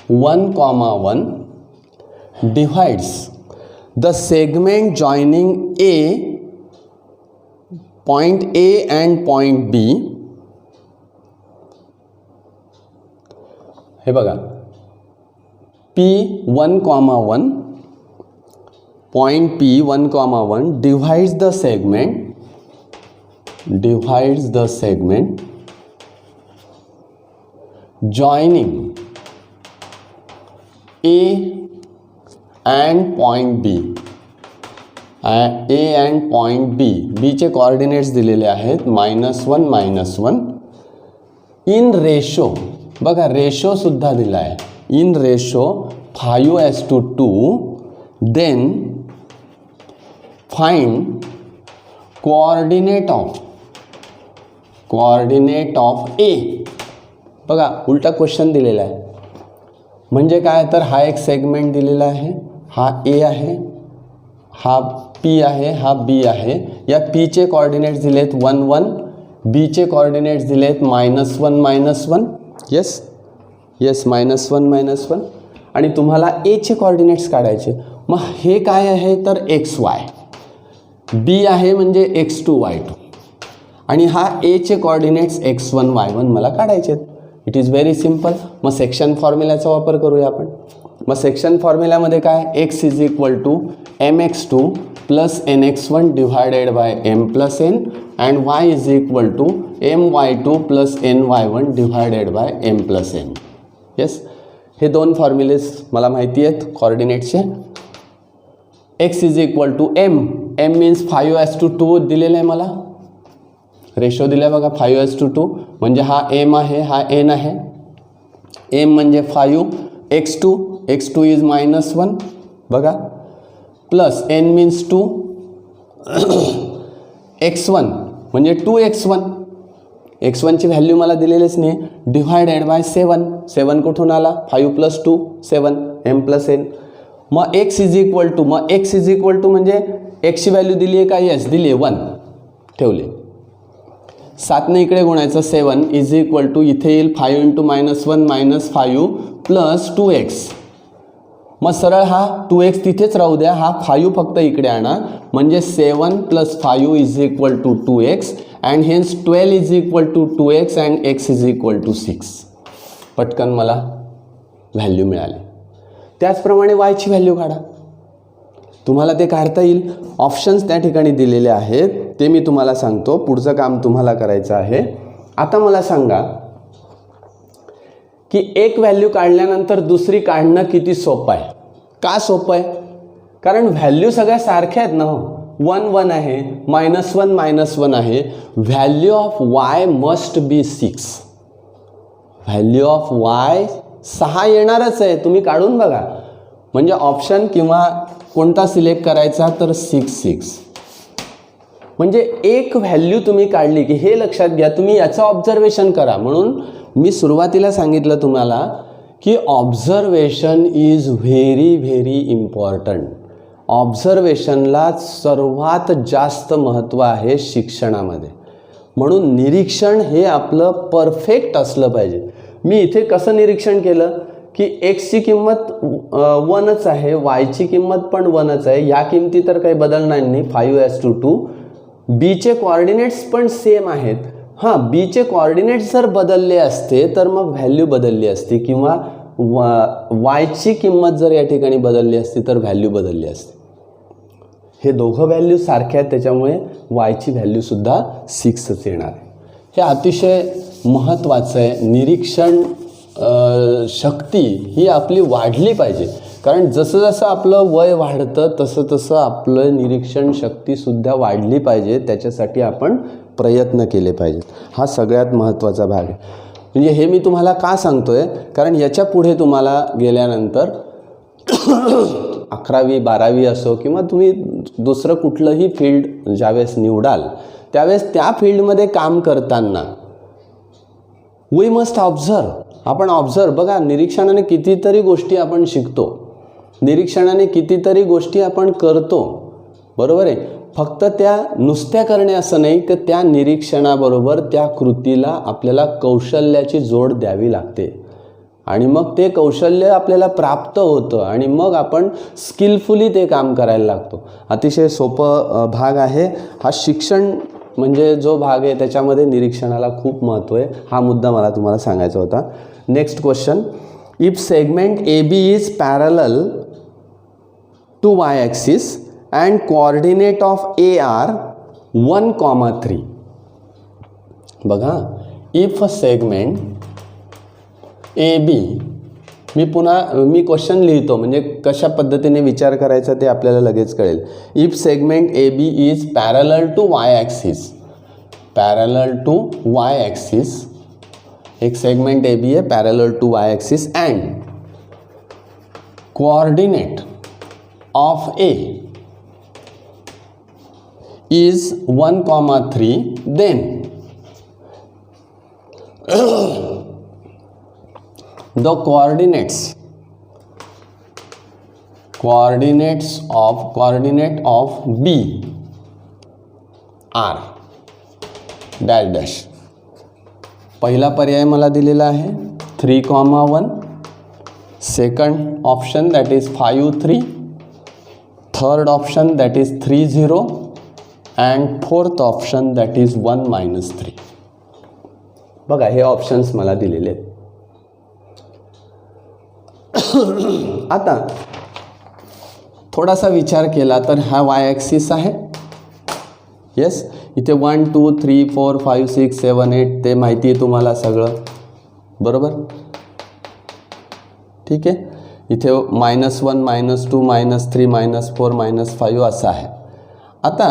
1,1 divides the segment joining point A and point B. हे बघा, P 1,1 point P 1,1 divides the segment joining A and point B. A and point B. B चे coordinates दिलेले आहेत -1 -1 in ratio. बघा, ratio सुद्धा दिला आहे. In ratio 5:2. Then find coordinate of A. बघा, उलटा क्वेश्चन दिलेला आहे. म्हणजे काय, तर हा एक सेगमेंट दिलेला आहे, हा A आहे, हा P आहे, हा B आहे. या P चे कोऑर्डिनेट्स दिलेत 1 1, B चे कोऑर्डिनेट्स दिलेत -1 -1. येस -1 -1. आणि तुम्हाला A चे कोऑर्डिनेट्स काढायचे. मग हे काय आहे, तर XY. B आहे म्हणजे x2 y2 आणि हा A चे कोऑर्डिनेट्स x1 y1 मला काढायचे आहेत. It is very simple. मग सेक्शन फॉर्म्युलाचा वापर करूया आपण. मग सेक्शन फॉर्म्युलामध्ये काय, x is equal to mx2 plus nx1 divided by m plus n and y is equal to my2 plus ny1 divided by m plus n. Yes, हे दोन फॉर्म्युलेस मला माहिती आहेत कोऑर्डिनेट्सचे. x is equal to m means 5:2 दिलेलं आहे मला. Ratio दिला बघा 5:2, म्हणजे हा m आहे, हा n आहे. m म्हणजे 5, x2 इज -1 बघा, प्लस n मीन्स 2, x1 म्हणजे 2x1. x1 ची व्हॅल्यू मला दिलेलीच नाही. डिवायडेड बाय 7 कुठून आला, 5 + 2 7 m + n. मग x इज इक्वल टू म्हणजे x ची व्हॅल्यू दिली आहे का, येस दिली आहे, 1 ठेवले. 7ने इकडे गुणायचं, 7 इज इक्वल टू इथे येईल 5 × -1 -5 प्लस 2x. मग सरळ हा 2x तिथेच राहू द्या, हा 5 फक्त इकडे आणा, म्हणजे 7 + 5 is equal to 2x and hence 12 is equal to 2x and x is equal to 6. पटकन मला व्हॅल्यू मिळाली. त्याचप्रमाणे yची व्हॅल्यू काढा. तुम्हाला ते काढता येईल. ऑप्शन्स त्या ठिकाणी दिलेले आहेत, ते मी तुम्हाला सांगतो. पुढचं काम तुम्हाला करायचं आहे. आता मला सांगा की एक व्हॅल्यू काढल्यानंतर दुसरी काढणं किती सोपं आहे. का सोपं आहे? कारण व्हॅल्यू सगळ्या सारख्या आहेत ना. 1 1 आहे, -1 -1 आहे. Value of y must be 6. Value of y 6 येणारच आहे. तुम्ही काढून बघा. म्हणजे ऑप्शन किंवा कोणता सिलेक्ट करायचा तर 6 6. म्हणजे एक व्हॅल्यू तुम्ही काढली की हे लक्षात घ्या. तुम्ही याचं ऑब्झर्वेशन करा. म्हणून मी सुरुवातीला सांगितलं तुम्हाला की observation is very very important. ऑब्झर्वेशनला सर्वात जास्त महत्त्व आहे शिक्षणामध्ये. म्हणून निरीक्षण हे आपलं परफेक्ट असलं पाहिजे. मी इथे कसं निरीक्षण केलं की एक्सची किंमत 1च आहे, वायची किंमत पण 1च आहे. या किमती तर काही बदलणार नाही 5:2. बीचे कोऑर्डिनेट्स पण सेम आहेत. हां, बीचे कोऑर्डिनेट्स जर बदलले असते तर मग व्हॅल्यू बदलली असती, किंवा वायची किंमत जर या ठिकाणी बदलली असती तर व्हॅल्यू बदलली असती. हे दोघं व्हॅल्यू सारखे आहेत, त्याच्यामुळे वायची व्हॅल्यूसुद्धा 6च येणार आहे. हे अतिशय महत्त्वाचं आहे. निरीक्षण शक्ती ही आपली वाढली पाहिजे. कारण जसं जसं आपलं वय वाढतं तसं तसं आपलं निरीक्षण शक्तीसुद्धा वाढली पाहिजे. त्याच्यासाठी आपण प्रयत्न केले पाहिजेत. हा सगळ्यात महत्त्वाचा भाग आहे. म्हणजे हे मी तुम्हाला का सांगतो आहे, कारण याच्या पुढे तुम्हाला गेल्यानंतर 11वी 12वी असो किंवा तुम्ही दुसरं कुठलंही फील्ड ज्यावेळेस निवडाल त्यावेळेस त्या फील्डमध्ये काम करताना वी मस्ट ऑब्झर्व. आपण ऑब्झर्व बघा, निरीक्षणाने कितीतरी गोष्टी आपण शिकतो, निरीक्षणाने कितीतरी गोष्टी आपण करतो. बरोबर आहे. फक्त त्या नुसत्या करणे असं नाही, तर त्या निरीक्षणाबरोबर त्या कृतीला आपल्याला कौशल्याची जोड द्यावी लागते. आणि मग ते कौशल्य आपल्याला प्राप्त होतं आणि मग आपण स्किलफुली ते काम करायला लागतो. अतिशय सोपं भाग आहे हा. शिक्षण म्हणजे जो भाग आहे त्याच्यामध्ये निरीक्षणाला खूप महत्त्व आहे. हा मुद्दा मला तुम्हाला सांगायचा होता. Next question. If segment AB is parallel to y axis and coordinate of A are 1,3. बघा, इफ अ सेगमेंट AB, मी क्वेश्चन लिहितो म्हणजे कशा पद्धतीने विचार करायचा ते आपल्याला लगेच कळेल. If segment AB is parallel to y axis, parallel to y axis, एक सेगमेंट AB आहे parallel to y axis and coordinate of A is 1,3, then the coordinate of B are dash dash. पहिला पर्याय मला दिलेला आहे 3,1. Second option that is 5 3. Third option that is 3 0 and fourth option that is 1 -3. बघा, हे options मला दिलेले आहेत. आता थोडासा विचार केला तर हा y ॲक्सिस आहे. येस, इथे 1 2 3 4 5 6 7 8 ते माहिती आहे तुम्हाला सगळं. बरोबर, ठीक आहे. इथे -1 -2 -3 -4 -5 असं आहे. आता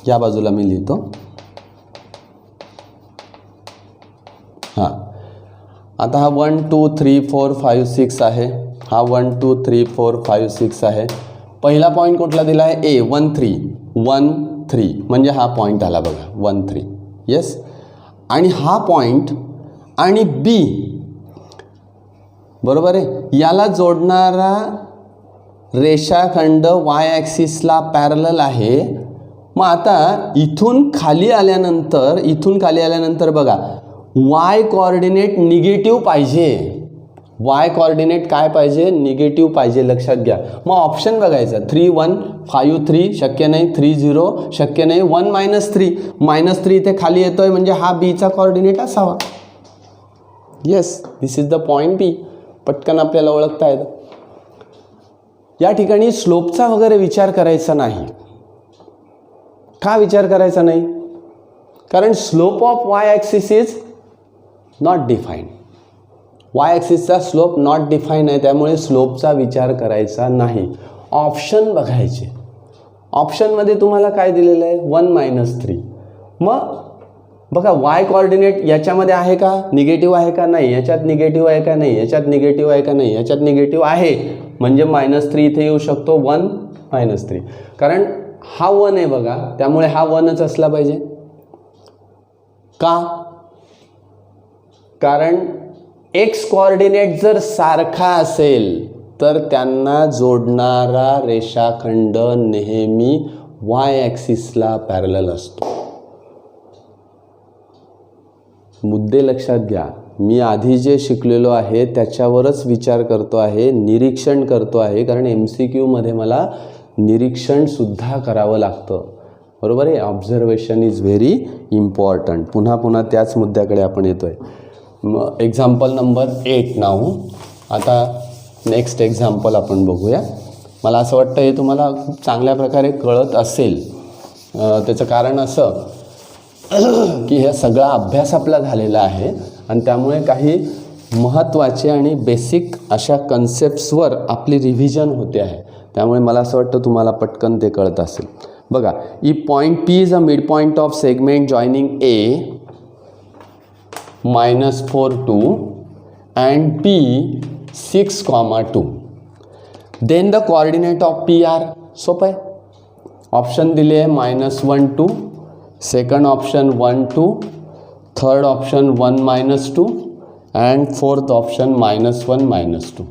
या बाजूला मी लिहितो. हां, आता हा 1 2 3 4 5 6 आहे. हा 1 2 3 4 5 6 आहे. पहिला पॉईंट कुठला दिला आहे? A 1 3 1 3, म्हणजे हा पॉईंट आला बघा 1 3. येस, आणि हा पॉईंट आणि B बरोबर आहे, याला जोडणारा रेषाखंड y ॲक्सिसला पॅरलल आहे. मग आता इथून खाली आल्यानंतर बघा y कोऑर्डिनेट निगेटिव्ह पाहिजे. वाय कोऑर्डिनेट काय पाहिजे, निगेटिव्ह पाहिजे, लक्षात घ्या. मग ऑप्शन बघायचा 3 1 5 3 शक्य नाही, 3 0 शक्य नाही, 1 -3 -3 इथे खाली येतोय म्हणजे हा बीचा कोऑर्डिनेट असावा. Yes, this is the point B. पटकन आपल्याला ओळखता येतं. या ठिकाणी स्लोपचा वगैरे विचार करायचा नाही. का विचार करायचा नाही? कारण slope of Y axis is not defined. Y ॲक्सिसचा स्लोप नॉट डिफाईन आहे, त्यामुळे स्लोपचा विचार करायचा नाही. ऑप्शन बघायचे. ऑप्शनमध्ये तुम्हाला काय दिलेलं आहे, 1 -3. मग बघा वाय कोऑर्डिनेट याच्यामध्ये आहे का, निगेटिव्ह आहे का, नाही. याच्यात निगेटिव्ह आहे का, नाही. याच्यात निगेटिव्ह आहे का, नाही. याच्यात निगेटिव्ह आहे, म्हणजे -3 इथे येऊ शकतो. 1 -3 कारण हा 1 आहे बघा, त्यामुळे हा 1च असला पाहिजे. का? कारण एक्स कोऑर्डिनेट जर सारखा असेल तर त्यांना जोडणारा रेषाखंड नेहमी वाय ॲक्सिसला पॅरलल असतो. मुद्दे लक्षात घ्या. मी आधी जे शिकलेलो आहे त्याच्यावरच विचार करतो आहे, निरीक्षण करतो आहे. कारण MCQमध्ये मला निरीक्षणसुद्धा करावं लागतं, बरोबर आहे. Observation is very important. पुन्हा पुन्हा त्याच मुद्द्याकडे आपण येतो आहे. Example number 8 now. आता नेक्स्ट एक्झाम्पल आपण बघूया. मला असं वाटतं हे तुम्हाला खूप चांगल्या प्रकारे कळत असेल. त्याचं कारण असं की हे सगळा अभ्यास आपला झालेला आहे आणि त्यामुळे काही महत्त्वाचे आणि बेसिक अशा कन्सेप्ट्सवर आपली रिव्हिजन होते आहे. त्यामुळे मला असं वाटतं तुम्हाला पटकन ते कळत असेल. बघा, if point P is a mid point of segment joining A -4 2 and P 6, 2, then the coordinate of P are. सोपं आहे. ऑप्शन दिले आहे -1 2, second option 1 2, third option 1 -2 and fourth option -1 -2.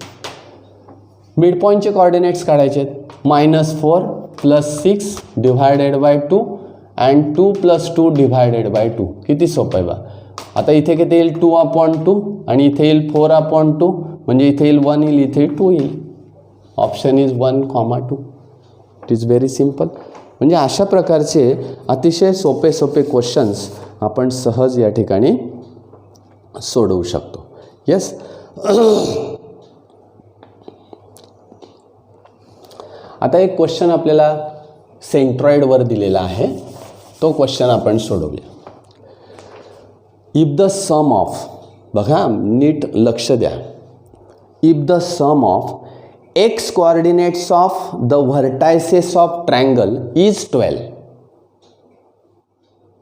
Mid पॉईंटचे कॉर्डिनेट्स काढायचे आहेत. -4 + 6 divided by 2 and 2 + 2 divided by 2. किती सोपं आहे बा. आता इथे किती येईल, 2/2 आणि इथे येईल 4/2, म्हणजे इथे येईल 1 येईल, इथे 2 येईल. Option is 1, 2. It is very simple. म्हणजे अशा प्रकारचे अतिशय सोपे क्वेश्चन्स आपण सहज या ठिकाणी सोडवू शकतो. येस. आता एक क्वेश्चन आपल्याला सेंट्रॉइडवर दिलेला आहे, तो क्वेश्चन आपण सोडवूया. इफ द सम ऑफ, बघा नीट लक्ष द्या, if the sum of x coordinates of the vertices of triangle is 12.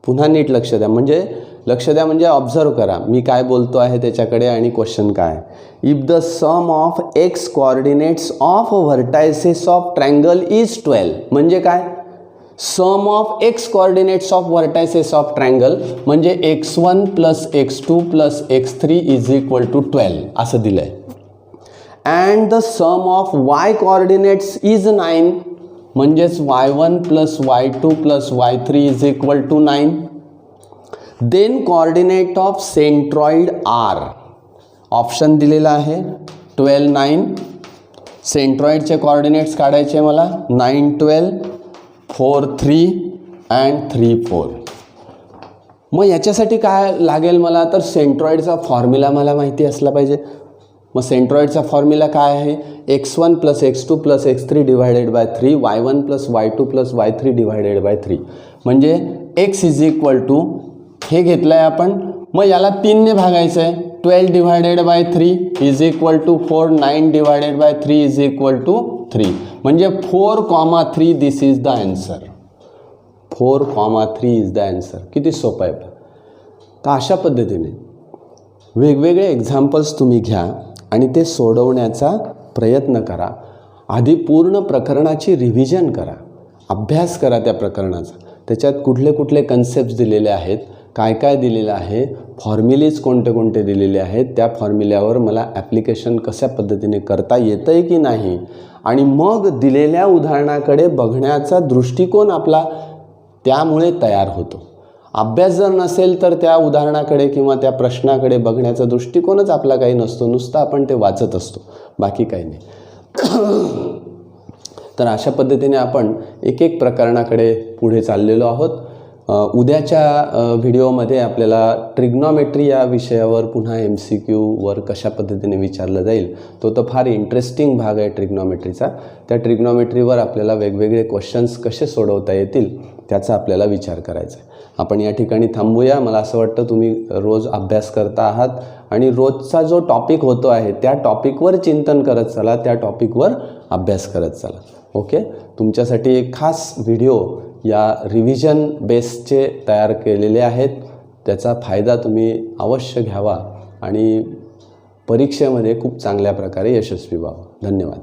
पुन्हा नीट लक्ष द्या, म्हणजे ऑब्झर्व करा मी काय बोलतो आहे त्याच्याकडे आणि क्वेश्चन काय. If the sum of x coordinates of vertices of triangle is 12 म्हणजे काय, sum of x coordinates of vertices of triangle म्हणजे x1 + x2 + x3 = 12 असं दिलं आहे. And the sum of y coordinates is 9 म्हणजेच y1 + y2 + y3 = 9. Then coordinate of centroid are. Option दिलेला आहे 12 9. सेंट्रॉइडचे coordinates काढायचे मला 9 12 4 3 अँड 3 4. मग याच्यासाठी काय लागेल मला, तर सेंट्रॉइडचा फॉर्म्युला मला माहिती असला पाहिजे. मग सेंट्रॉइडचा फॉर्म्युला काय आहे, x1 + x2 + x3 divided by 3, y1 + y2 + y3 divided by 3. म्हणजे x = हे घेतलं आहे आपण. मग याला 3 ने भागायचं आहे. 12 डिवायडेड बाय 3 = 4, 9 डिवायडेड बाय 3 = 3. म्हणजे 4, 3 this is the answer. 4, 3 is the answer. किती सोपं आहे. तर अशा पद्धतीने वेगवेगळे एक्झाम्पल्स तुम्ही घ्या आणि ते सोडवण्याचा प्रयत्न करा. आधी पूर्ण प्रकरणाची रिव्हिजन करा, अभ्यास करा त्या प्रकरणाचा. त्याच्यात कुठले कुठले कन्सेप्ट्स दिलेले आहेत, काय काय दिलेलं आहे, फॉर्म्युलेज कोणते कोणते दिलेले आहेत, त्या फॉर्म्युल्यावर मला ॲप्लिकेशन कशा पद्धतीने करता येतं आहे की नाही, आणि मग दिलेल्या उदाहरणाकडे बघण्याचा दृष्टिकोन आपला त्यामुळे तयार होतो. अभ्यास जर नसेल तर त्या उदाहरणाकडे किंवा त्या प्रश्नाकडे बघण्याचा दृष्टिकोनच आपला काही नसतो, नुसतं आपण ते वाचत असतो, बाकी काही नाही. तर अशा पद्धतीने आपण एक एक प्रकरणाकडे पुढे चाललेलो आहोत. उद्याच्या व्हिडिओमध्ये आपल्याला ट्रिग्नॉमेट्री या विषयावर पुन्हा MCQवर कशा पद्धतीने विचारलं जाईल, तो तर फार इंटरेस्टिंग भाग आहे ट्रिग्नॉमेट्रीचा. त्या ट्रिग्नॉमेट्रीवर आपल्याला वेगवेगळे क्वेश्चन्स कसे सोडवता येतील त्याचा आपल्याला विचार करायचा आहे. आपण या ठिकाणी थांबूया. मला असं वाटतं तुम्ही रोज अभ्यास करता आहात आणि रोजचा जो टॉपिक होतो आहे त्या टॉपिकवर चिंतन करत चला, त्या टॉपिकवर अभ्यास करत चला. ओके, तुमच्यासाठी एक खास व्हिडिओ या रिव्हिजन बेसचे तयार केलेले आहेत. त्याचा फायदा तुम्ही अवश्य घ्यावा आणि परीक्षेमध्ये खूप चांगल्या प्रकारे यशस्वी व्हावं. धन्यवाद.